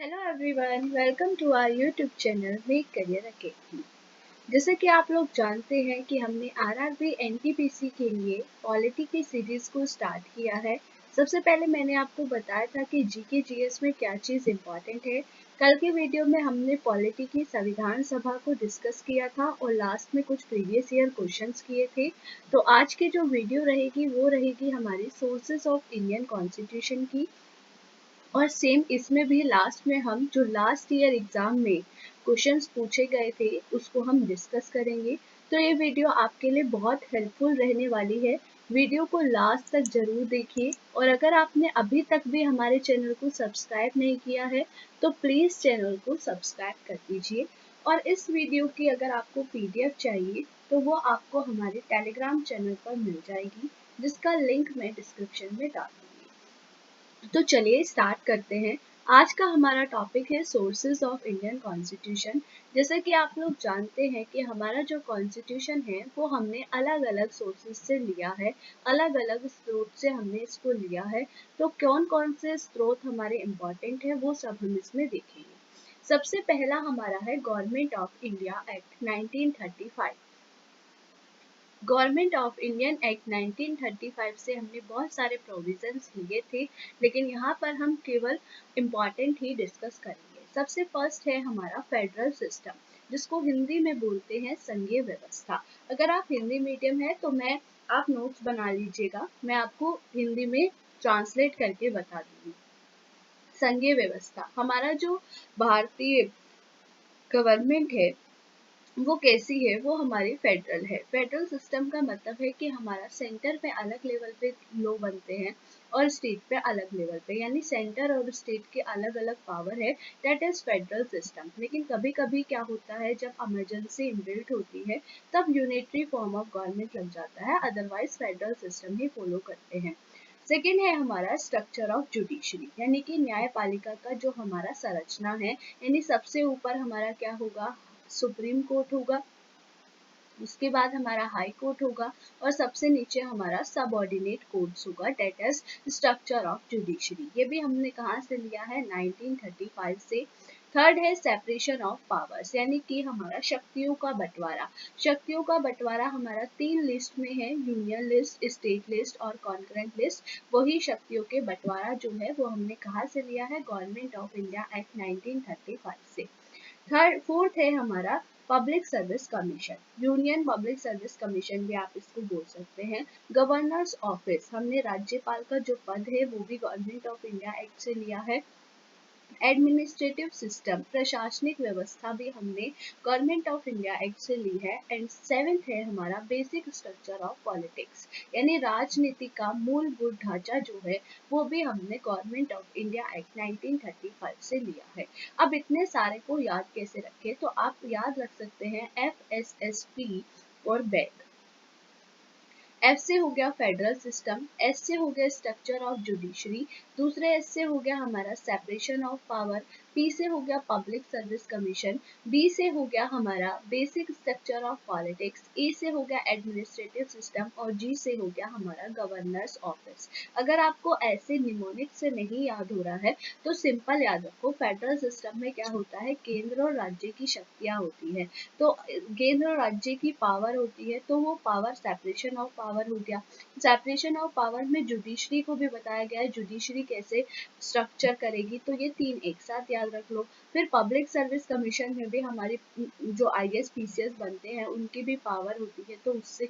Hello everyone, welcome to our YouTube channel Make Career Academy. जैसे कि आप लोग जानते हैं कि हमने आरआरबी एनटीपीसी के लिए पॉलिटी की सीरीज को स्टार्ट किया है। सबसे पहले मैंने आपको बताया था कि जीके जीएस में क्या चीज़ इम्पॉर्टेंट है। कल के वीडियो में हमने पॉलिटी की संविधान सभा को डिस्कस किया था और लास्ट में कुछ प्रीवियस ईयर क्वेश्चंस किए थे। तो आज की जो वीडियो रहेगी वो रहेगी हमारी सोर्सेस ऑफ इंडियन कॉन्स्टिट्यूशन की। और सेम इसमें भी लास्ट में हम जो लास्ट ईयर एग्जाम में क्वेश्चंस पूछे गए थे उसको हम डिस्कस करेंगे। तो ये वीडियो आपके लिए बहुत हेल्पफुल रहने वाली है। वीडियो को लास्ट तक जरूर देखिए और अगर आपने अभी तक भी हमारे चैनल को सब्सक्राइब नहीं किया है तो प्लीज़ चैनल को सब्सक्राइब कर दीजिए। और इस वीडियो की अगर आपको पीडीएफ चाहिए तो वो आपको हमारे टेलीग्राम चैनल पर मिल जाएगी, जिसका लिंक मैं डिस्क्रिप्शन में डाल दूँगी। तो चलिए स्टार्ट करते हैं। आज का हमारा टॉपिक है सोर्सेज ऑफ इंडियन कॉन्स्टिट्यूशन। जैसे कि आप लोग जानते हैं कि हमारा जो कॉन्स्टिट्यूशन है वो हमने अलग अलग सोर्सेज से लिया है, अलग अलग स्रोत से हमने इसको लिया है। तो कौन कौन से स्रोत हमारे इम्पोर्टेंट है वो सब हम इसमें देखेंगे। सबसे पहला हमारा है government of India act 1935। Government of Indian act 1935 से हमने बहुत सारे प्रोविजंस लिए थे, लेकिन यहाँ पर हम केवल इम्पॉर्टेंट ही डिस्कस करेंगे। सबसे फर्स्ट है हमारा फेडरल सिस्टम, जिसको हिंदी में बोलते हैं संघीय व्यवस्था। अगर आप हिंदी मीडियम है तो आप नोट्स बना लीजिएगा, मैं आपको हिंदी में ट्रांसलेट करके बता दूंगी। संघीय व्यवस्था हमारा जो भारतीय गवर्नमेंट है वो कैसी है, वो हमारी फेडरल है। फेडरल सिस्टम का मतलब है कि हमारा सेंटर पे अलग लेवल पे लॉ बनते हैं और स्टेट पे अलग लेवल पे, यानी सेंटर और स्टेट के अलग अलग पावर है। That is federal system. लेकिन कभी कभी क्या होता है, जब इमरजेंसी इनबिल्ट होती है तब यूनिटरी फॉर्म ऑफ गवर्नमेंट लग जाता है, अदरवाइज फेडरल सिस्टम ही फॉलो करते हैं। सेकेंड है हमारा स्ट्रक्चर ऑफ जुडिशरी, यानी कि न्यायपालिका का जो हमारा संरचना है, यानी सबसे ऊपर हमारा क्या होगा, सुप्रीम कोर्ट होगा, उसके बाद हमारा हाई कोर्ट होगा और सबसे नीचे हमारा सबऑर्डिनेट कोर्ट्स होगा। That is structure of judiciary. ये भी हमने कहाँ से लिया है, 1935 से। थर्ड है सेपरेशन ऑफ पावर्स, यानी कि हमारा शक्तियों का बंटवारा। शक्तियों का बंटवारा हमारा 3 लिस्ट में है, यूनियन लिस्ट, स्टेट लिस्ट और कॉन्करेंट लिस्ट। वही शक्तियों के बंटवारा जो है वो हमने कहाँ से लिया है, गवर्नमेंट ऑफ इंडिया एक्ट 1935 से। फोर्थ है हमारा public service commission, union public service commission भी आप इसको बोल सकते हैं। गवर्नर्स ऑफिस, हमने राज्यपाल का जो पद है वो भी गवर्नमेंट ऑफ इंडिया एक्ट से लिया है। एडमिनिस्ट्रेटिव सिस्टम, प्रशासनिक व्यवस्था भी हमने गवर्नमेंट ऑफ इंडिया एक्ट से ली है। एंड सेवेंथ है हमारा बेसिक स्ट्रक्चर ऑफ पॉलिटिक्स, यानी राजनीति का मूलभूत ढांचा जो है वो भी हमने गवर्नमेंट ऑफ इंडिया एक्ट 1935 से लिया है। अब इतने सारे को याद कैसे रखें, तो आप याद रख सकते हैं FSSP और बैंक। एफ से हो गया फेडरल सिस्टम, एस से हो गया स्ट्रक्चर ऑफ जुडिशरी, दूसरे एस से हो गया हमारा सेपरेशन ऑफ पावर, पी से हो गया पब्लिक सर्विस कमीशन, बी से हो गया हमारा बेसिक स्ट्रक्चर ऑफ पॉलिटिक्स, ए से हो गया एडमिनिस्ट्रेटिव सिस्टम और जी से हो गया हमारा गवर्नर्स ऑफिस। अगर आपको ऐसे निमोनिक से नहीं याद हो रहा है तो सिंपल याद रखो, फेडरल सिस्टम में क्या होता है, केंद्र और राज्य की शक्तियां होती है। तो केंद्र और राज्य की पावर होती है, तो वो पावर सेपरेशन ऑफ पावर हो गया। सेपरेशन ऑफ पावर में जुडिशरी को भी बताया गया है, जुडिशरी कैसे स्ट्रक्चर करेगी, तो ये तीन एक साथ याद रख लो। फिर पब्लिक सर्विस कमीशन में भी हमारी जो IAS PCS बनते हैं उनकी भी पावर होती है, तो उससे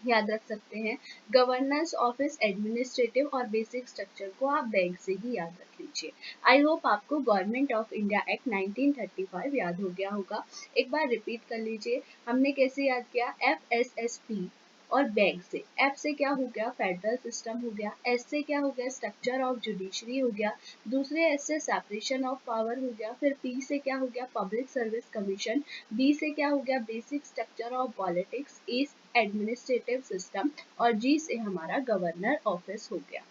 याद रख सकते हैं। गवर्नेंस ऑफिस, एडमिनिस्ट्रेटिव और बेसिक स्ट्रक्चर को आप बैंक से ही याद रख लीजिए। आई होप आपको गवर्नमेंट ऑफ इंडिया एक्ट 1935 याद हो गया होगा। एक बार रिपीट कर लीजिए, हमने कैसे याद किया, FSSP और बैंक से। एफ से क्या हो गया, फेडरल सिस्टम हो गया। एस से क्या हो गया, स्ट्रक्चर ऑफ जुडिशरी हो गया। दूसरे एस से सेपरेशन ऑफ पावर हो गया। फिर पी से क्या हो गया, पब्लिक सर्विस कमीशन। बी से क्या हो गया, basic structure of politics. A administrative system और जी से हमारा गवर्नर ऑफिस हो गया।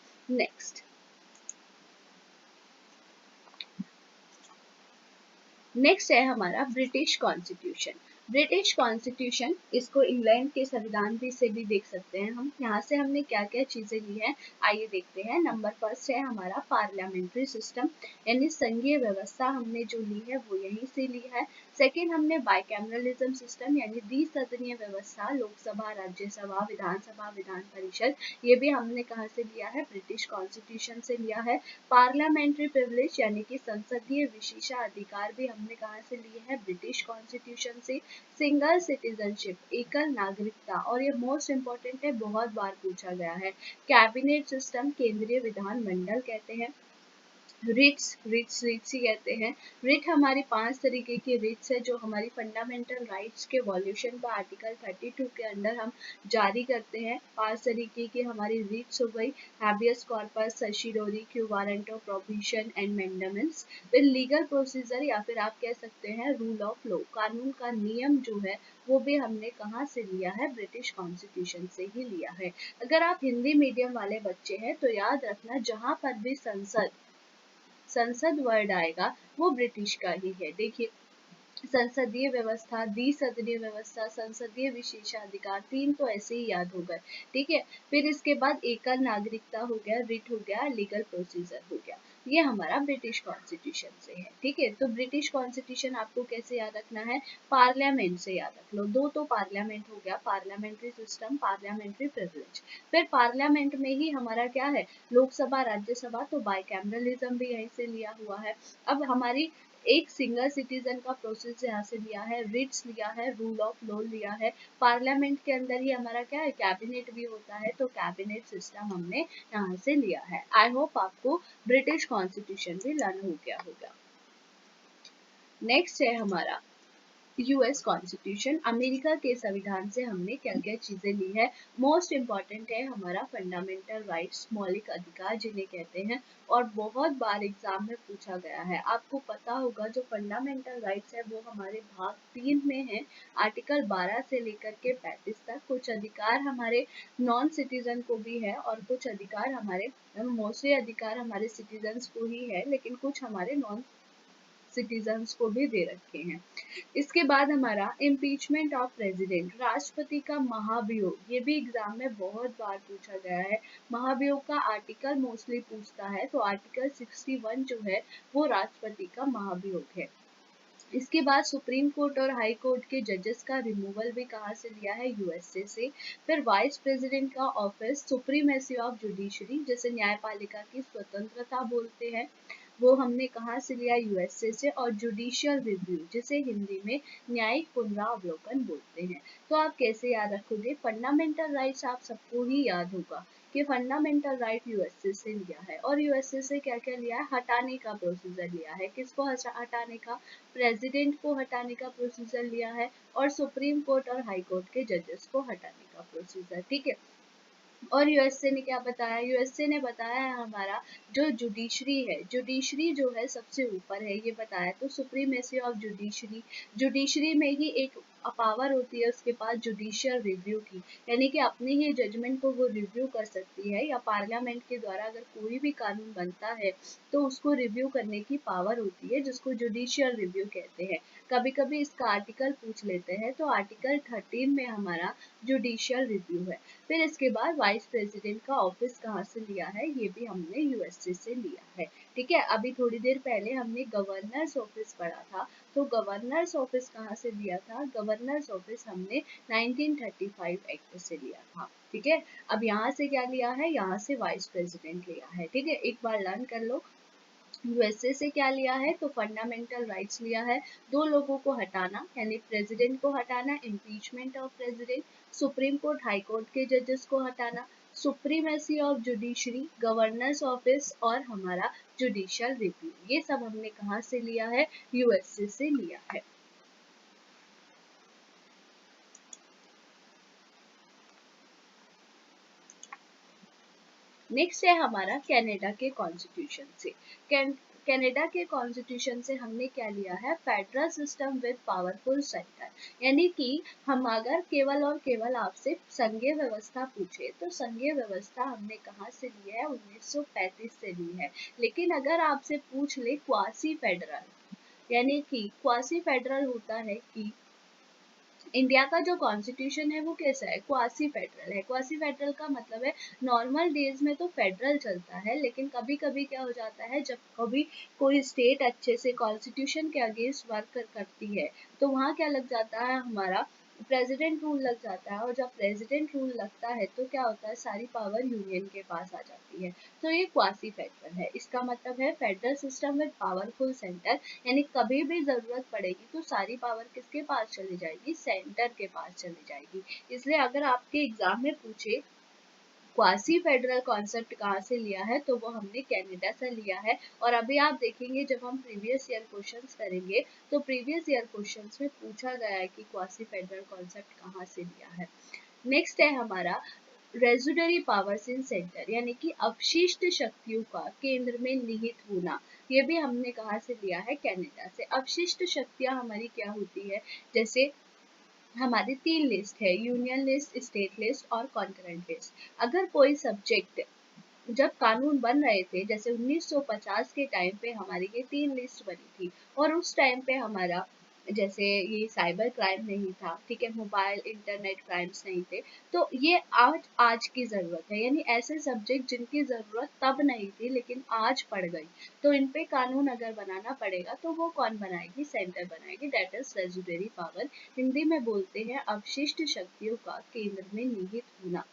नेक्स्ट है हमारा ब्रिटिश कॉन्स्टिट्यूशन। ब्रिटिश कॉन्स्टिट्यूशन, इसको इंग्लैंड के संविधान भी से भी देख सकते हैं हम। यहाँ से हमने क्या क्या चीजें ली हैं, आइए देखते हैं। नंबर फर्स्ट है हमारा पार्लियामेंट्री सिस्टम, यानी संघीय व्यवस्था हमने जो ली है वो यहीं से ली है। सेकेंड हमने बाइकैमरलिज्म सिस्टम यानी द्विसदनीय व्यवस्था, लोकसभा, राज्यसभा, विधानसभा, विधान परिषद, ये भी हमने कहाँ से लिया है, ब्रिटिश कॉन्स्टिट्यूशन से लिया है। पार्लियामेंट्री प्रिविलेज यानी कि संसदीय विशेषाधिकार भी हमने कहाँ से लिए हैं, ब्रिटिश कॉन्स्टिट्यूशन से। सिंगल सिटीजनशिप, एकल नागरिकता, और ये मोस्ट इम्पोर्टेंट है, बहुत बार पूछा गया है। कैबिनेट सिस्टम, केंद्रीय विधानमंडल कहते हैं। रिट्स ही कहते हैं। रिट हमारी 5 तरीके की रिट्स है जो हमारी फंडामेंटल राइट्स के वॉल्यूशन को आर्टिकल 32 के अंदर हम जारी करते हैं। 5 तरीके की हमारी रिट्स हो गई, habeas corpus, certiorari, quo warranto, provision and mandamus. फिर लीगल प्रोसीजर या फिर आप कह सकते हैं रूल ऑफ लॉ, कानून का नियम जो है वो भी हमने कहाँ से लिया है, ब्रिटिश कॉन्स्टिट्यूशन से ही लिया है। अगर आप हिंदी मीडियम वाले बच्चे हैं तो याद रखना, जहाँ पर भी संसद वर्ड आएगा वो ब्रिटिश का ही है। देखिए, संसदीय व्यवस्था, द्विसदनीय व्यवस्था, संसदीय विशेषाधिकार, 3 तो ऐसे ही याद हो गए, ठीक है। फिर इसके बाद एकल नागरिकता हो गया, रिट हो गया, लीगल प्रोसीजर हो गया, ये हमारा ब्रिटिश कॉन्स्टिट्यूशन से है, ठीक है। तो ब्रिटिश कॉन्स्टिट्यूशन आपको कैसे याद रखना है, पार्लियामेंट से याद रख लो। दो तो पार्लियामेंट हो गया, पार्लियामेंट्री सिस्टम, पार्लियामेंट्री प्रिविलेज। फिर पार्लियामेंट में ही हमारा क्या है, लोकसभा, राज्यसभा, तो बाइकैमरलिज्म भी यहीं से लिया हुआ है। अब हमारी एक सिंगल सिटीजन का प्रोसेस यहाँ से लिया है, रिट्स लिया है, रूल ऑफ लॉ लिया है। पार्लियामेंट के अंदर ही हमारा क्या है, कैबिनेट भी होता है, तो कैबिनेट सिस्टम हमने यहाँ से लिया है। आई होप आपको ब्रिटिश कॉन्स्टिट्यूशन भी लर्न हो गया होगा। नेक्स्ट है हमारा यूएस कॉन्स्टिट्यूशन, अमेरिका के संविधान से हमने क्या क्या चीजें ली है। मोस्ट इम्पॉर्टेंट है हमारा फंडामेंटल राइट्स, मौलिक अधिकार जिन्हें कहते हैं, और बहुत बार एग्जाम में पूछा गया है। आपको पता होगा जो फंडामेंटल राइट्स है वो हमारे भाग 3 में है, आर्टिकल 12 से लेकर के 35 तक। कुछ अधिकार हमारे नॉन सिटीजन को भी है और कुछ अधिकार हमारे, मोस्टली अधिकार हमारे सिटीजन्स को ही है, लेकिन कुछ हमारे नॉन सिटीजन्स को भी दे रखे हैं। इसके बाद हमारा इम्पीचमेंट ऑफ प्रेसिडेंट, राष्ट्रपति का महाभियोग, ये भी एग्जाम में बहुत बार पूछा गया है। महाभियोग का आर्टिकल मोस्टली पूछता है, तो आर्टिकल 61 जो है वो राष्ट्रपति का महाभियोग है। इसके बाद सुप्रीम कोर्ट और हाई कोर्ट के जजेस का रिमूवल भी कहाँ से लिया है, यूएसए से। फिर वाइस प्रेसिडेंट का ऑफिस, सुप्रीमेसी ऑफ जुडिशरी, जैसे न्यायपालिका की स्वतंत्रता बोलते हैं, वो हमने कहाँ से लिया, यूएसए से। और जुडिशियल रिव्यू, जिसे हिंदी में न्यायिक पुनरावलोकन बोलते हैं। तो आप कैसे याद रखोगे, फंडामेंटल राइट्स आप सबको ही याद होगा कि फंडामेंटल राइट यूएसए से लिया है। और यूएसए से क्या क्या लिया है, हटाने का प्रोसीजर लिया है। किसको हटाने का, प्रेसिडेंट को हटाने का प्रोसीजर लिया है, और सुप्रीम कोर्ट और हाई कोर्ट के जजेस को हटाने का प्रोसीजर, ठीक है। और यूएसए ने क्या बताया, यूएसए ने बताया है हमारा जो जुडिशरी है, जुडिशरी जो है सबसे ऊपर है, ये बताया। तो सुप्रीमेसी ऑफ जुडिशरी, जुडिशरी में ही एक पावर होती है उसके पास जुडिशियल रिव्यू की, यानी कि अपने ही जजमेंट को वो रिव्यू कर सकती है, या पार्लियामेंट के द्वारा अगर कोई भी कानून बनता है तो उसको रिव्यू करने की पावर होती है, जिसको जुडिशियल रिव्यू कहते हैं। कभी कभी इसका आर्टिकल पूछ लेते हैं, तो आर्टिकल 13 में हमारा जुडिशियल रिव्यू है। फिर इसके बाद वाइस प्रेसिडेंट का ऑफिस कहाँ से लिया है, ये भी हमने यूएसए से लिया है, ठीक है। अभी थोड़ी देर पहले हमने गवर्नर्स ऑफिस पढ़ा था, तो गवर्नर्स ऑफिस कहाँ से लिया था, गवर्नर्स ऑफिस हमने 1935 एक्ट से लिया था, ठीक है। अब यहाँ से क्या लिया है, यहाँ से वाइस प्रेसिडेंट लिया है, ठीक है। एक बार लर्न कर लो, यूएसए से क्या लिया है, तो फंडामेंटल राइट्स लिया है, दो लोगों को हटाना यानी प्रेसिडेंट को हटाना, impeachment of president, supreme court high court के जजेस को हटाना, supremacy of judiciary, governors office, और हमारा जुडिशियल रिव्यू, ये सब हमने कहाँ से लिया है, यूएसए से लिया है। नेक्स्ट है हमारा कनाडा के कॉन्स्टिट्यूशन से। कनाडा के कॉन्स्टिट्यूशन से हमने क्या लिया है, federal system with powerful centre, यानी कि हम अगर केवल और केवल आपसे संघीय व्यवस्था पूछे तो संघीय व्यवस्था हमने कहाँ से ली है, 1935 से ली है। लेकिन अगर आपसे पूछ ले क्वासी फेडरल, यानी कि क्वासी फेडरल होता है कि इंडिया का जो कॉन्स्टिट्यूशन है वो कैसा है, क्वासी फेडरल है। क्वासी फेडरल का मतलब है नॉर्मल डेज में तो फेडरल चलता है, लेकिन कभी कभी क्या हो जाता है, जब कभी कोई स्टेट अच्छे से कॉन्स्टिट्यूशन के अगेंस्ट वर्क करती है तो वहाँ क्या लग जाता है, हमारा प्रेसिडेंट रूल लग जाता है। और जब प्रेसिडेंट रूल लगता है तो क्या होता है, सारी पावर यूनियन के पास आ जाती है। तो ये क्वासी फेडरल है। इसका मतलब है federal system with powerful centre, यानी कभी भी जरूरत पड़ेगी तो सारी पावर किसके पास चली जाएगी, सेंटर के पास चली जाएगी। इसलिए अगर आपके एग्जाम में पूछे क्वासी फेडरल कॉन्सेप्ट कहाँ से लिया है, तो वो हमने कनाडा से लिया है। और अभी आप देखेंगे जब हम प्रीवियस ईयर क्वेश्चंस करेंगे तो प्रीवियस ईयर क्वेश्चंस में पूछा गया है कि क्वासी फेडरल कॉन्सेप्ट कहाँ से लिया है। नेक्स्ट है हमारा रेजुडरी पावर्स इन सेंटर, यानी कि अपशिष्ट शक्तियों का केंद्र में निहित होना। ये भी हमने कहाँ से लिया है, कनाडा से। अपशिष्ट शक्तियां हमारी क्या होती है, जैसे हमारी 3 लिस्ट है, यूनियन लिस्ट, स्टेट लिस्ट और कॉन्करेंट लिस्ट। अगर कोई सब्जेक्ट, जब कानून बन रहे थे, जैसे 1950 के टाइम पे हमारी ये 3 लिस्ट बनी थी, और उस टाइम पे हमारा जैसे ये साइबर क्राइम नहीं था, ठीक है, मोबाइल इंटरनेट क्राइम्स नहीं थे, तो ये आज आज की जरूरत है। यानी ऐसे सब्जेक्ट जिनकी जरूरत तब नहीं थी लेकिन आज पड़ गई, तो इन पे कानून अगर बनाना पड़ेगा तो वो कौन बनाएगी, सेंटर बनाएगी, दैट इज रेजुडरी पावर। हिंदी में बोलते हैं अपशिष्ट शक्तियों का केंद्र में निहित होना।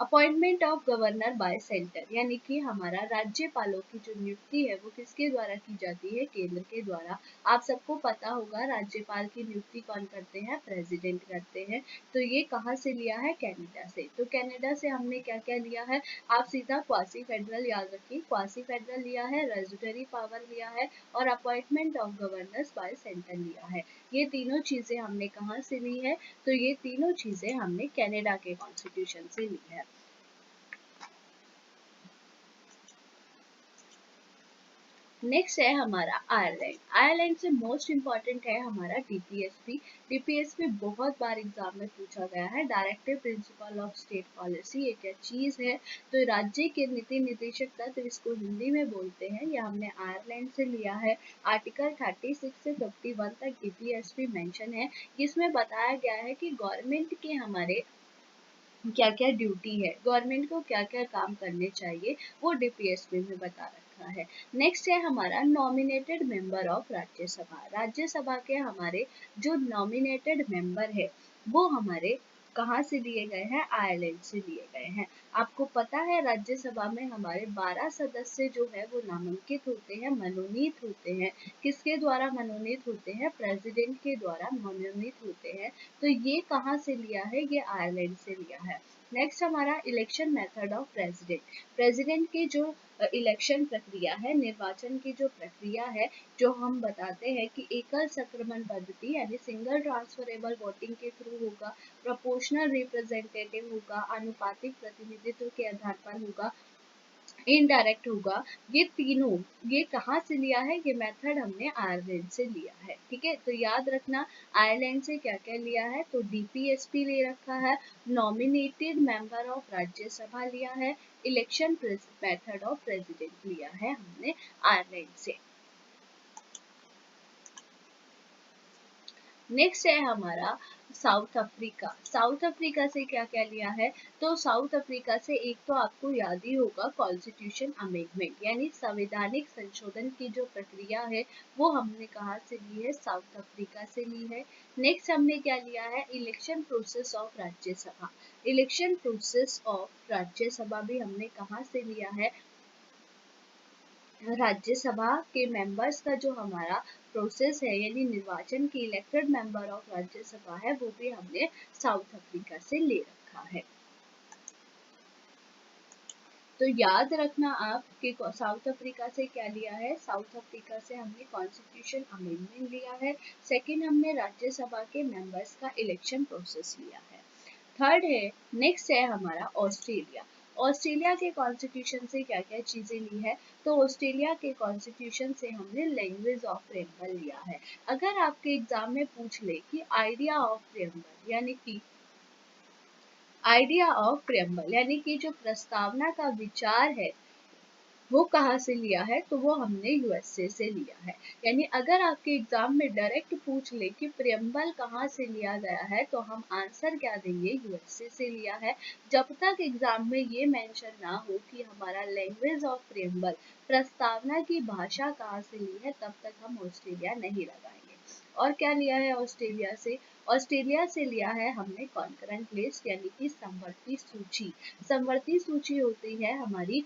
Appointment of governor bye centre, यानी कि हमारा राज्यपालों की जो नियुक्ति है वो किसके द्वारा की जाती है, केंद्र के द्वारा। आप सबको पता होगा राज्यपाल की नियुक्ति कौन करते हैं, प्रेसिडेंट करते हैं। तो ये कहाँ से लिया है, कनाडा से। तो कनाडा से हमने क्या क्या लिया है, आप सीधा क्वासी फेडरल याद रखिए, क्वासी फेडरल लिया है, रेजुडरी पावर लिया है और appointment of governors bye centre लिया है। ये तीनों चीजें हमने कहाँ से ली है, तो ये तीनों चीजें हमने कनाडा के कॉन्स्टिट्यूशन से ली है। नेक्स्ट है हमारा आयरलैंड। आयरलैंड से मोस्ट इम्पॉर्टेंट है हमारा डीपीएसपी। डीपीएसपी बहुत बार एग्जाम में पूछा गया है। Directive principle of state policy ये क्या चीज है, तो राज्य के नीति निर्देशक तत्व, इसको हिंदी में बोलते हैं। ये हमने आयरलैंड से लिया है। आर्टिकल 36 से 51 तक डीपीएसपी मेंशन है, जिसमें बताया गया है कि गवर्नमेंट के हमारे क्या क्या ड्यूटी है, गवर्नमेंट को क्या क्या काम करने चाहिए, वो डीपीएसपी में बता रखा है। नेक्स्ट है हमारा nominated member of Rajya Sabha. Rajya Sabha के हमारे जो नॉमिनेटेड मेंबर है वो हमारे कहाँ से लिए गए हैं, आयरलैंड से लिए गए हैं। आपको पता है राज्यसभा में हमारे 12 सदस्य जो है वो नामांकित होते हैं, मनोनीत होते हैं। किसके द्वारा मनोनीत होते हैं, प्रेसिडेंट के द्वारा मनोनीत होते हैं। तो ये कहाँ से लिया है, ये आयरलैंड से लिया है। नेक्स्ट हमारा election method of president. President की जो इलेक्शन प्रक्रिया है, निर्वाचन की जो प्रक्रिया है, जो हम बताते हैं कि एकल संक्रमण पद्धति यानी सिंगल ट्रांसफरेबल वोटिंग के थ्रू होगा, प्रोपोर्शनल रिप्रेजेंटेटिव होगा, आनुपातिक प्रतिनिधित्व के आधार पर होगा, इनडायरेक्ट होगा। ये तीनों, ये कहाँ से लिया है, ये मेथड हमने आयरलैंड से लिया है। ठीक है, तो याद रखना आयरलैंड से क्या क्या लिया है, तो डीपीएसपी ले रखा है, नॉमिनेटेड मेंबर ऑफ राज्यसभा लिया है, इलेक्शन मेथड ऑफ प्रेसिडेंट लिया है हमने आयरलैंड से। नेक्स्ट है हमारा साउथ अफ्रीका। साउथ अफ्रीका से क्या क्या लिया है, तो साउथ अफ्रीका से एक तो आपको याद ही होगा कॉन्स्टिट्यूशन अमेंडमेंट, यानी संवैधानिक संशोधन की जो प्रक्रिया है वो हमने कहाँ से ली है, साउथ अफ्रीका से ली है। नेक्स्ट हमने क्या लिया है, election process of Rajya Sabha. Election process of Rajya Sabha भी हमने कहाँ से लिया है, राज्यसभा के मेंबर्स का जो हमारा प्रोसेस है, यानी निर्वाचन की इलेक्टेड मेंबर ऑफ राज्यसभा है, वो भी हमने साउथ अफ्रीका से ले रखा है। तो याद रखना आप कि साउथ अफ्रीका से क्या लिया है, साउथ अफ्रीका से हमने कॉन्स्टिट्यूशन अमेंडमेंट लिया है। सेकंड हमने राज्यसभा के मेंबर्स का इलेक्शन प्रोसेस लिया है। थर्ड है, नेक्स्ट है हमारा ऑस्ट्रेलिया। ऑस्ट्रेलिया के कॉन्स्टिट्यूशन से क्या क्या चीजें ली है, तो ऑस्ट्रेलिया के कॉन्स्टिट्यूशन से हमने लैंग्वेज ऑफ प्रेम्बल लिया है। अगर आपके एग्जाम में पूछ ले कि आइडिया ऑफ प्रेम्बल, यानी कि आइडिया ऑफ प्रेम्बल यानी कि जो प्रस्तावना का विचार है, वो कहाँ से लिया है, तो वो हमने यूएसए से लिया है। यानी अगर आपके एग्जाम में डायरेक्ट पूछ ले कि प्रियम्बल कहाँ से लिया गया है, तो हम आंसर क्या देंगे, यूएसए से लिया है। जब तक एग्जाम में ये मेंशन ना हो कि हमारा लैंग्वेज ऑफ प्रियम्बल, प्रस्तावना की भाषा कहाँ से ली है, तब तक हम ऑस्ट्रेलिया नहीं लगाएंगे। और क्या लिया है ऑस्ट्रेलिया से, ऑस्ट्रेलिया से लिया है हमने कॉन्करेंट लिस्ट, यानी कि समवर्ती सूची। समवर्ती सूची होती है हमारी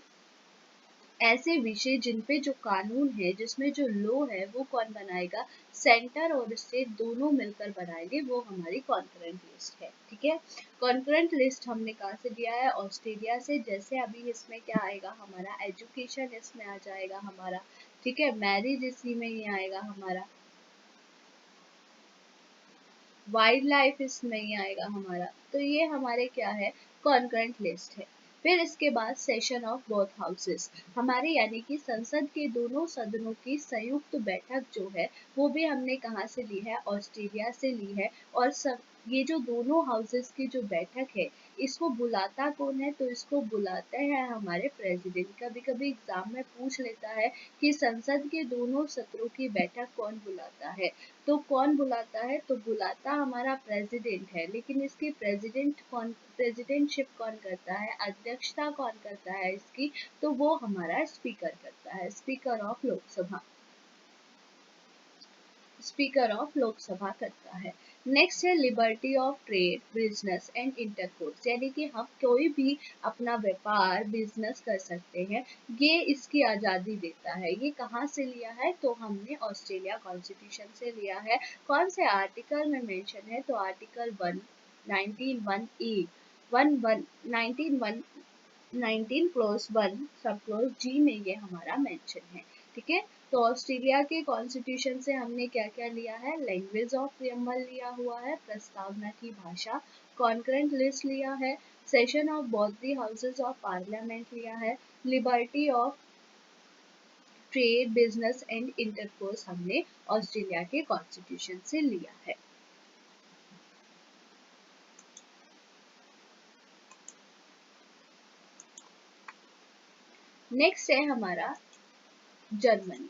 ऐसे विषय जिन पे जो कानून है, जिसमें जो लॉ है, वो कौन बनाएगा, सेंटर और स्टेट दोनों मिलकर बनाएंगे, वो हमारी कॉन्करेंट लिस्ट है। ठीक है, कॉन्करेंट लिस्ट हमने कहाँ से दिया है, ऑस्ट्रेलिया से। जैसे अभी इसमें क्या आएगा हमारा, एजुकेशन इसमें आ जाएगा हमारा, ठीक है, मैरिज इसी में ही आएगा हमारा, वाइल्ड लाइफ इसमें ही आएगा हमारा। तो ये हमारे क्या है, कॉन्करेंट लिस्ट है। फिर इसके बाद सेशन ऑफ बोथ हाउसेस, हमारे यानी कि संसद के दोनों सदनों की संयुक्त बैठक जो है, वो भी हमने कहाँ से ली है, ऑस्ट्रेलिया से ली है। और सब ये जो दोनों हाउसेस की जो बैठक है, इसको बुलाता कौन है, तो इसको बुलाते हैं हमारे प्रेसिडेंट। कभी कभी एग्जाम में पूछ लेता है कि संसद के दोनों सत्रों की बैठक कौन बुलाता है, तो कौन बुलाता है, तो बुलाता हमारा प्रेसिडेंट है। लेकिन इसकी प्रेसिडेंटशिप कौन करता है, अध्यक्षता कौन करता है इसकी, तो वो हमारा स्पीकर करता है, speaker of Lok Sabha, speaker of Lok Sabha करता है। नेक्स्ट है liberty of trade, business and intercourse, यानी कि हम कोई भी अपना व्यापार, बिजनेस कर सकते हैं, ये इसकी आज़ादी देता है। ये कहाँ से लिया है, तो हमने ऑस्ट्रेलिया कॉन्स्टिट्यूशन से लिया है। कौन से आर्टिकल में मेंशन है, तो आर्टिकल 19(1)(e), 19 क्लोज 1 सब क्लोज जी में ये हमारा मेंशन है। ठीक है, तो ऑस्ट्रेलिया के कॉन्स्टिट्यूशन से हमने क्या क्या लिया है, लैंग्वेज ऑफ प्रियम्बल लिया हुआ है, प्रस्तावना की भाषा, कॉन्करेंट लिस्ट लिया है, session of both the houses of parliament लिया है, liberty of trade, business and intercourse हमने ऑस्ट्रेलिया के कॉन्स्टिट्यूशन से लिया है। नेक्स्ट है हमारा जर्मनी।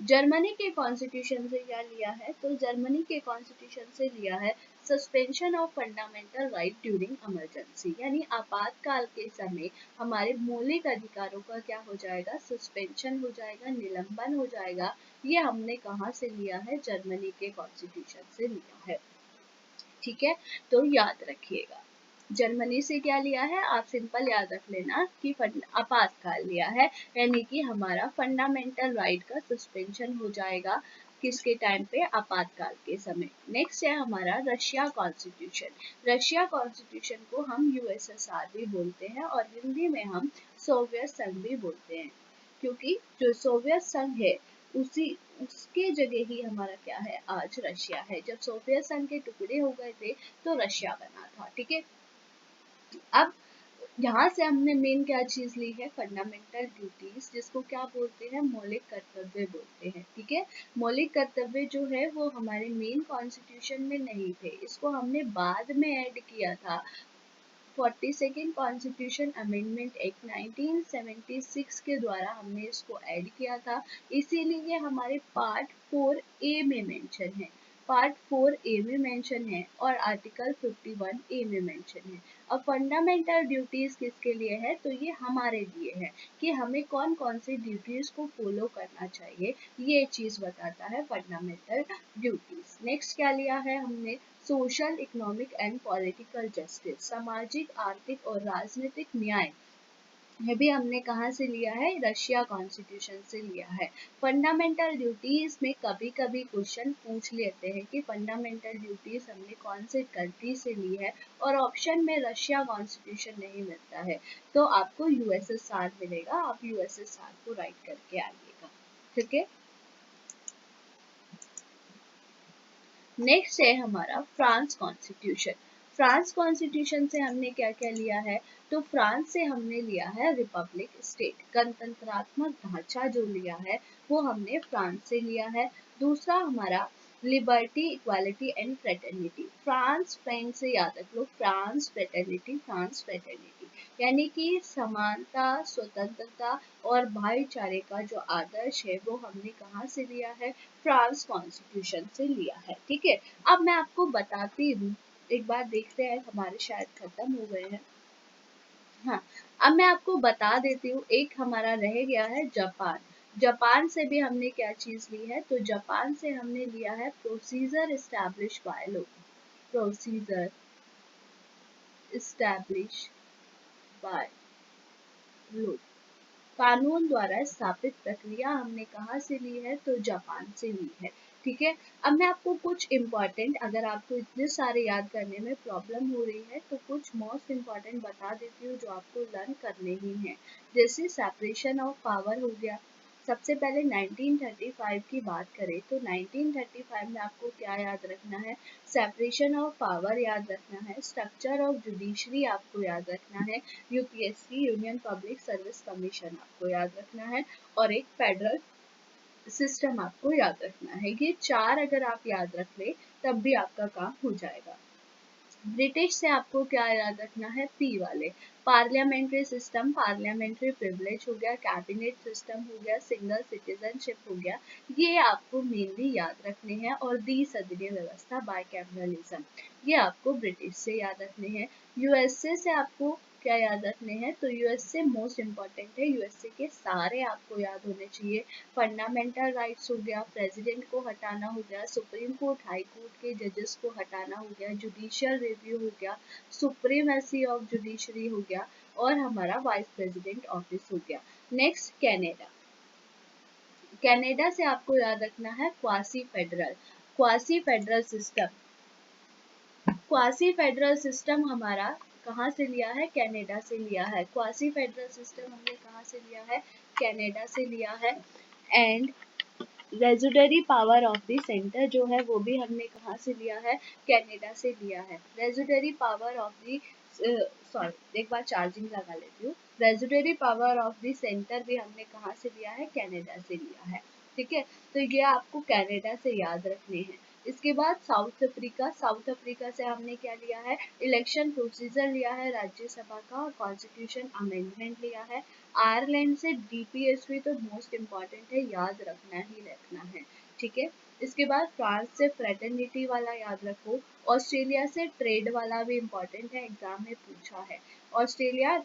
जर्मनी के कॉन्स्टिट्यूशन से क्या लिया है, तो जर्मनी के कॉन्स्टिट्यूशन से लिया है suspension of fundamental right during emergency, यानी आपातकाल के समय हमारे मौलिक अधिकारों का क्या हो जाएगा, सस्पेंशन हो जाएगा, निलंबन हो जाएगा। ये हमने कहाँ से लिया है, जर्मनी के कॉन्स्टिट्यूशन से लिया है। ठीक है, तो याद रखिएगा जर्मनी से क्या लिया है, आप सिंपल याद रख लेना कि आपातकाल लिया है, यानी कि हमारा फंडामेंटल राइट का सस्पेंशन हो जाएगा किसके टाइम पे, आपातकाल के समय। नेक्स्ट है हमारा रशिया कॉन्स्टिट्यूशन। रशिया कॉन्स्टिट्यूशन को हम यूएसएसआर भी बोलते हैं और हिंदी में हम सोवियत संघ भी बोलते हैं, क्योंकि जो सोवियत संघ है उसी उसके जगह ही हमारा क्या है, आज रशिया है। जब सोवियत संघ के टुकड़े हो गए थे तो रशिया बना था। ठीक है, अब यहाँ से हमने मेन क्या चीज ली है, फंडामेंटल ड्यूटीज, जिसको क्या बोलते हैं, मौलिक कर्तव्य बोलते हैं। ठीक है, मौलिक कर्तव्य जो है वो हमारे मेन कॉन्स्टिट्यूशन में नहीं थे, इसको हमने बाद में ऐड किया था। 42nd कॉन्स्टिट्यूशन अमेंडमेंट एक्ट 1976 के द्वारा हमने इसको ऐड किया था, इसीलिए हमारे पार्ट 4A में मेंशन है, पार्ट 4A में मेंशन है और आर्टिकल 51A में मेंशन है। अब फंडामेंटल ड्यूटीज किसके लिए है, तो ये हमारे लिए है कि हमें कौन कौन सी ड्यूटीज को फॉलो करना चाहिए, ये चीज बताता है फंडामेंटल ड्यूटीज। नेक्स्ट क्या लिया है हमने, social, economic and political justice, सामाजिक, आर्थिक और राजनीतिक न्याय, ये भी हमने कहाँ से लिया है, रशिया कॉन्स्टिट्यूशन से लिया है। फंडामेंटल ड्यूटीज में कभी कभी क्वेश्चन पूछ लेते हैं कि फंडामेंटल ड्यूटीज हमने कौन से कंट्री से ली है, और ऑप्शन में रशिया कॉन्स्टिट्यूशन नहीं मिलता है, तो आपको यूएसएसआर मिलेगा, आप यूएसएसआर को राइट करके आइएगा। ठीक है, नेक्स्ट है हमारा फ्रांस कॉन्स्टिट्यूशन। फ्रांस कॉन्स्टिट्यूशन से हमने क्या क्या लिया है, तो फ्रांस से हमने लिया है रिपब्लिक स्टेट, गणतंत्रात्मक ढांचा जो लिया है वो हमने फ्रांस से लिया है। दूसरा हमारा liberty, equality and fraternity, France friend से याद रख लो, फ्रांस फ्रेटर्निटी, फ्रांस फ्रेटर्निटी। यानी कि समानता, स्वतंत्रता और भाईचारे का जो आदर्श है वो हमने कहाँ से लिया है, फ्रांस कॉन्स्टिट्यूशन से लिया है। ठीक है, अब मैं आपको बताती हूँ, एक बार देखते हैं, हमारे शायद खत्म हो गए हैं। हाँ, अब मैं आपको बता देती हूँ, एक हमारा रह गया है जापान। जापान से भी हमने क्या चीज ली है, तो जापान से हमने लिया है procedure establish by law, procedure establish by law, कानून द्वारा स्थापित प्रक्रिया हमने कहाँ से ली है, तो जापान से ली है। ठीक है, अब मैं आपको कुछ इम्पोर्टेंट, अगर आपको इतने सारे याद करने में प्रॉब्लम हो रही है तो कुछ मोस्ट इम्पॉर्टेंट बता देती हूँ जो आपको लर्न करने ही हैं। जैसे सेपरेशन ऑफ पावर हो गया। सबसे पहले 1935 की बात करें तो 1935 में आपको क्या याद रखना है, सेपरेशन ऑफ पावर याद रखना है, स्ट्रक्चर ऑफ जुडिशरी आपको याद रखना है, UPSC union public service commission आपको याद रखना है, और एक फेडरल सिस्टम आपको याद रखना है। ये चार अगर आप याद रख ले तब भी आपका काम हो जाएगा। ब्रिटिश से आपको क्या याद रखना है, पी वाले, पार्लियामेंट्री सिस्टम, पार्लियामेंट्री प्रिविलेज हो गया, कैबिनेट सिस्टम हो गया, सिंगल सिटीजनशिप हो गया, ये आपको मेनली याद रखने हैं, और द्विसदनीय व्यवस्था, बाइकैमरलिज्म, ये आपको ब्रिटिश से याद रखने हैं। यूएसए से आपको क्या याद रखने हैं, तो यूएसए मोस्ट इम्पॉर्टेंट है, यूएसए के सारे आपको याद होने चाहिए। फंडामेंटल राइट्स हो गया, प्रेसिडेंट को हटाना हो गया, सुप्रीम कोर्ट हाई कोर्ट के जजेस को हटाना हो गया, जुडिशियल रिव्यू हो गया, सुप्रीमेसी ऑफ जुडिशरी हो गया, और हमारा वाइस प्रेसिडेंट ऑफिस हो गया। नेक्स्ट कनाडा, कनाडा से आपको याद रखना है quasi federal, quasi federal system, quasi federal system हमारा कहाँ से लिया है, कनाडा से लिया है। क्वासी फेडरल सिस्टम हमने कहाँ से लिया है, कनाडा से लिया है। And रेजुडरी power of the centre जो है वो भी हमने कहाँ से लिया है, कनाडा से लिया है। रेजुडरी पावर ऑफ द, सॉरी एक बार चार्जिंग लगा लेती हूँ, रेजुडरी पावर ऑफ द सेंटर भी हमने कहाँ से लिया है, कनाडा से लिया है। ठीक है, तो ये आपको कनाडा से याद रखने हैं। इसके बाद साउथ अफ्रीका, साउथ अफ्रीका से हमने क्या लिया है, इलेक्शन प्रोसीजर लिया है राज्यसभा का, और कॉन्स्टिट्यूशन अमेंडमेंट लिया है। आयरलैंड से डीपीएसवी तो मोस्ट इम्पॉर्टेंट है, याद रखना ही रखना है। ठीक है, इसके बाद फ्रांस से फ्रेटर्निटी वाला याद रखो। ऑस्ट्रेलिया से ट्रेड वाला भी इम्पॉर्टेंट है, एग्जाम में पूछा है। Australia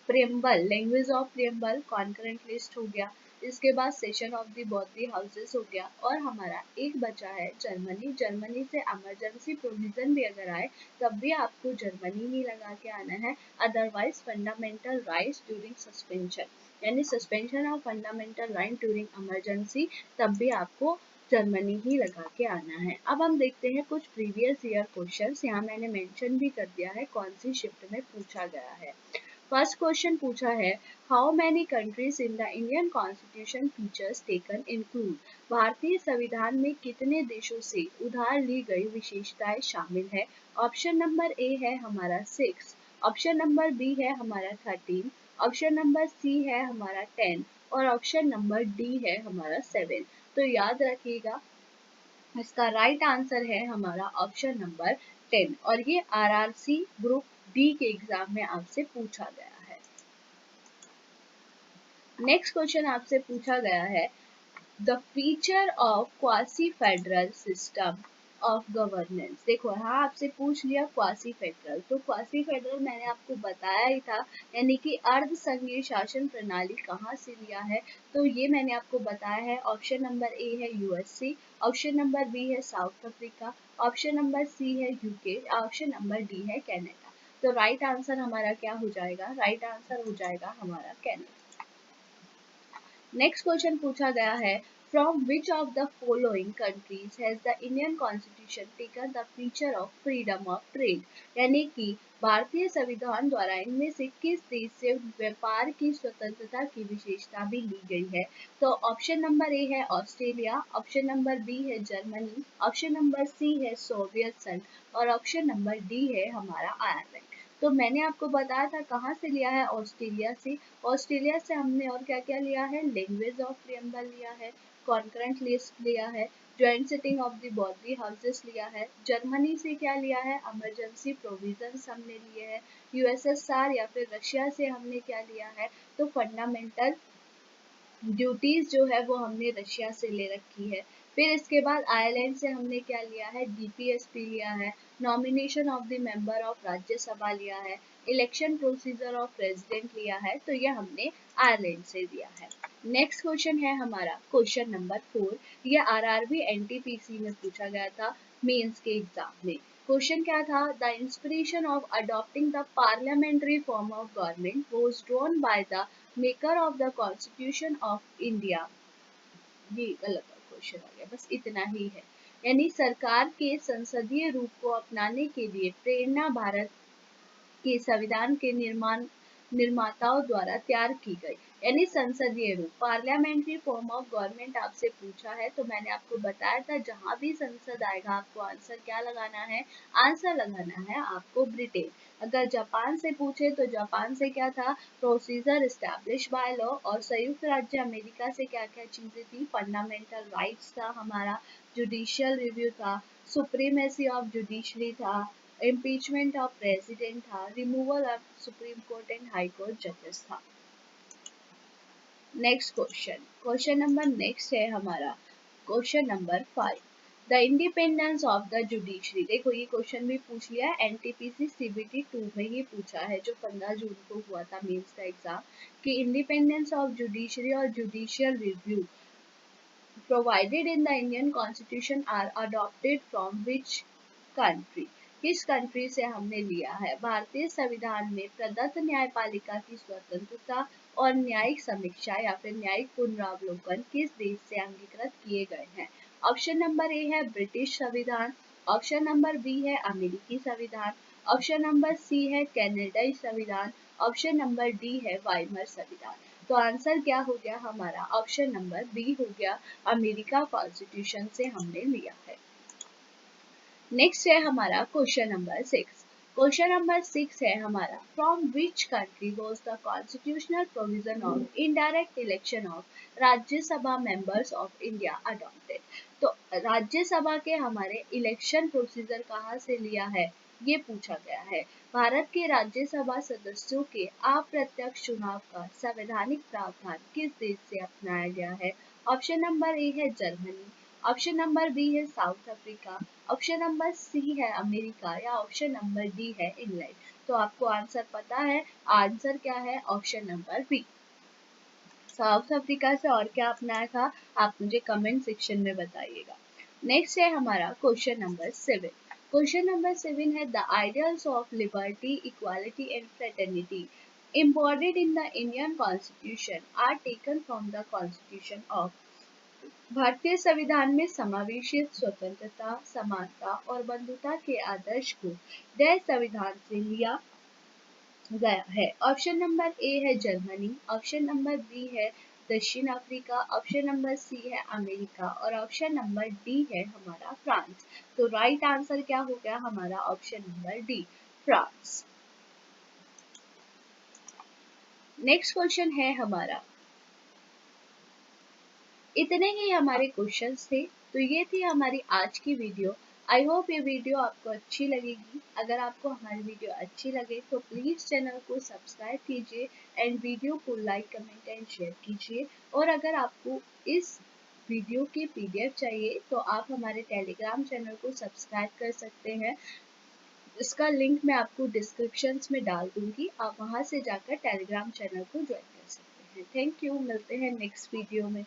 preamble, language of preamble, concurrent list हो गया। इसके बाद session of the body houses हो गया, और हमारा एक बचा है जर्मनी। जर्मनी से इमरजेंसी प्रोविजन भी अगर आए तब भी आपको जर्मनी ही लगा के आना है, otherwise fundamental rights during suspension, यानी suspension of fundamental right during emergency, तब भी आपको जर्मनी ही लगा के आना है। अब हम देखते हैं कुछ प्रीवियस ईयर क्वेश्चंस, यहाँ मैंने मेंशन भी कर दिया है कौन सी शिफ्ट में पूछा गया है। फर्स्ट क्वेश्चन पूछा है, how many countries in the Indian constitution features taken include, भारतीय संविधान में कितने देशों से उधार ली गई विशेषताएं शामिल है। ऑप्शन नंबर ए है हमारा 6, ऑप्शन नंबर बी है हमारा 13, ऑप्शन नंबर सी है हमारा 10, और ऑप्शन नंबर डी है हमारा 7। तो याद रखिएगा, इसका राइट आंसर है हमारा ऑप्शन नंबर 10, और ये आरआरसी ग्रुप डी के एग्जाम में आपसे पूछा गया है। नेक्स्ट क्वेश्चन आपसे पूछा गया है, the feature of quasi federal system of governance. देखो हाँ, आपसे पूछ लिया क्वासी फेडरल, तो क्वासी फेडरल मैंने आपको बताया ही था, यानी कि अर्ध संघीय शासन प्रणाली कहाँ से लिया है, तो ये मैंने आपको बताया है। ऑप्शन नंबर ए है यूएससी, ऑप्शन नंबर बी है South Africa, option number C है यूके, ऑप्शन नंबर डी है कनाडा। तो राइट आंसर हमारा क्या हो जाएगा, राइट आंसर हो जाएगा हमारा कनाडा। नेक्स्ट क्वेश्चन पूछा गया है, from which of the following countries has the Indian constitution taken the feature of freedom of trade, यानी कि भारतीय संविधान द्वारा इनमें से किस देश से व्यापार की स्वतंत्रता की विशेषता भी ली गई है। तो ऑप्शन नंबर ए है ऑस्ट्रेलिया, ऑप्शन नंबर बी है जर्मनी, ऑप्शन नंबर सी है सोवियत संघ, और ऑप्शन नंबर डी है हमारा आयरलैंड। तो मैंने आपको बताया था कहाँ से लिया है, ऑस्ट्रेलिया से। ऑस्ट्रेलिया से हमने और क्या क्या लिया है, लैंग्वेज ऑफ प्रियम्बल लिया है, कॉन्करेंट लिस्ट लिया है, joint sitting of the body houses लिया है। जर्मनी से क्या लिया है, इमरजेंसी प्रोविजंस हमने लिए हैं। यूएसएसआर या फिर रशिया से हमने क्या लिया है, तो फंडामेंटल ड्यूटीज जो है वो हमने रशिया से ले रखी है। फिर इसके बाद आयरलैंड से हमने क्या लिया है, डीपीएसपी लिया है, nomination of the member of Rajya Sabha लिया है, इलेक्शन प्रोसीजर ऑफ प्रेसिडेंट लिया है, तो ये हमने आयरलैंड से लिया है। नेक्स्ट क्वेश्चन है हमारा क्वेश्चन नंबर 4। ये आरआरबी एनटीपीसी में पूछा गया था मेंस के एग्जाम में। क्वेश्चन क्या था, the inspiration of adopting the parliamentary form of government was drawn by the maker of the constitution of India. ये गलत क्वेश्चन आ गया, बस इतना ही है। यानी सरकार के संसदीय रूप को अपनाने के लिए प्रेरणा भारत के संविधान के निर्माताओं द्वारा तैयार की गई। यानी संसदीय रूप, पार्लियामेंट्री फॉर्म ऑफ गवर्नमेंट आपसे पूछा है तो मैंने आपको बताया था जहां भी संसद आएगा आपको आंसर क्या लगाना है, आंसर लगाना है आपको ब्रिटेन। अगर जापान से पूछे तो जापान से क्या था, प्रोसीजर एस्टैब्लिश बाय लॉ। और संयुक्त राज्य अमेरिका से क्या क्या चीजें थी, फंडामेंटल राइट्स था हमारा, जुडिशियल रिव्यू था, सुप्रीमेसी ऑफ जुडिशरी था, इम्पीचमेंट ऑफ प्रेसिडेंट था, removal of supreme court and high court जजेस था। Next question, question number next है हमारा question number 5, the independence of the judiciary. देखो ये क्वेश्चन भी पूछ लिया है, एनटीपीसी सीबीटी 2 में ही पूछा है जो 15 जून को हुआ था मेंस का एग्जाम, कि इंडिपेंडेंस ऑफ जुडिशरी और judicial review provided in the Indian Constitution are adopted from which country? किस कंट्री से हमने लिया है? भारतीय संविधान में प्रदत्त न्यायपालिका की स्वतंत्रता और न्यायिक समीक्षा या फिर न्यायिक पुनरावलोकन किस देश से अंगीकृत किए गए हैं? ऑप्शन नंबर ए है ब्रिटिश संविधान, ऑप्शन नंबर बी है अमेरिकी संविधान, ऑप्शन नंबर सी है कनाडाई संविधान, ऑप्शन नंबर डी है वाइमर संविधान। तो आंसर क्या हो गया हमारा, ऑप्शन नंबर बी हो गया, अमेरिका कॉन्स्टिट्यूशन से हमने लिया है। नेक्स्ट है हमारा क्वेश्चन नंबर 6। क्वेश्चन नंबर 6 है हमारा, from which country was the constitutional provision of indirect election of Rajya Sabha members of India adopted. तो राज्यसभा के हमारे इलेक्शन प्रोसीजर कहाँ से लिया है, ये पूछा गया है। भारत के राज्यसभा सदस्यों के अप्रत्यक्ष चुनाव का संवैधानिक प्रावधान किस देश से अपनाया गया है? ऑप्शन नंबर ए है जर्मनी, ऑप्शन नंबर बी है South Africa, option number C है अमेरिका या ऑप्शन नंबर डी है इंग्लैंड। तो आपको आंसर पता है, आंसर क्या है, option number B, South Africa से। और क्या अपनाया था आप मुझे कमेंट सेक्शन में बताइएगा। नेक्स्ट है हमारा क्वेश्चन नंबर 7। क्वेश्चन नंबर 7 है, the ideals of liberty equality and fraternity embodied in the Indian Constitution are taken from the Constitution of। भारतीय संविधान में समावेशित स्वतंत्रता, समानता और बंधुता के आदर्श को नए संविधान से लिया गया है। ऑप्शन नंबर ए है जर्मनी, ऑप्शन नंबर बी है दक्षिण अफ्रीका, ऑप्शन नंबर सी है अमेरिका और ऑप्शन नंबर डी है हमारा फ्रांस। तो राइट आंसर क्या हो गया हमारा, option number D, France. Next question है हमारा, इतने ही हमारे क्वेश्चंस थे। तो ये थी हमारी आज की वीडियो। आई होप ये वीडियो आपको अच्छी लगेगी। अगर आपको हमारी वीडियो अच्छी लगे तो प्लीज़ चैनल को सब्सक्राइब कीजिए एंड वीडियो को लाइक कमेंट एंड शेयर कीजिए। और अगर आपको इस वीडियो की पीडीएफ चाहिए तो आप हमारे टेलीग्राम चैनल को सब्सक्राइब कर सकते हैं। इसका लिंक मैं आपको डिस्क्रिप्शन में डाल दूंगी, आप वहाँ से जाकर टेलीग्राम चैनल को ज्वाइन कर सकते हैं। थैंक यू, मिलते हैं नेक्स्ट वीडियो में।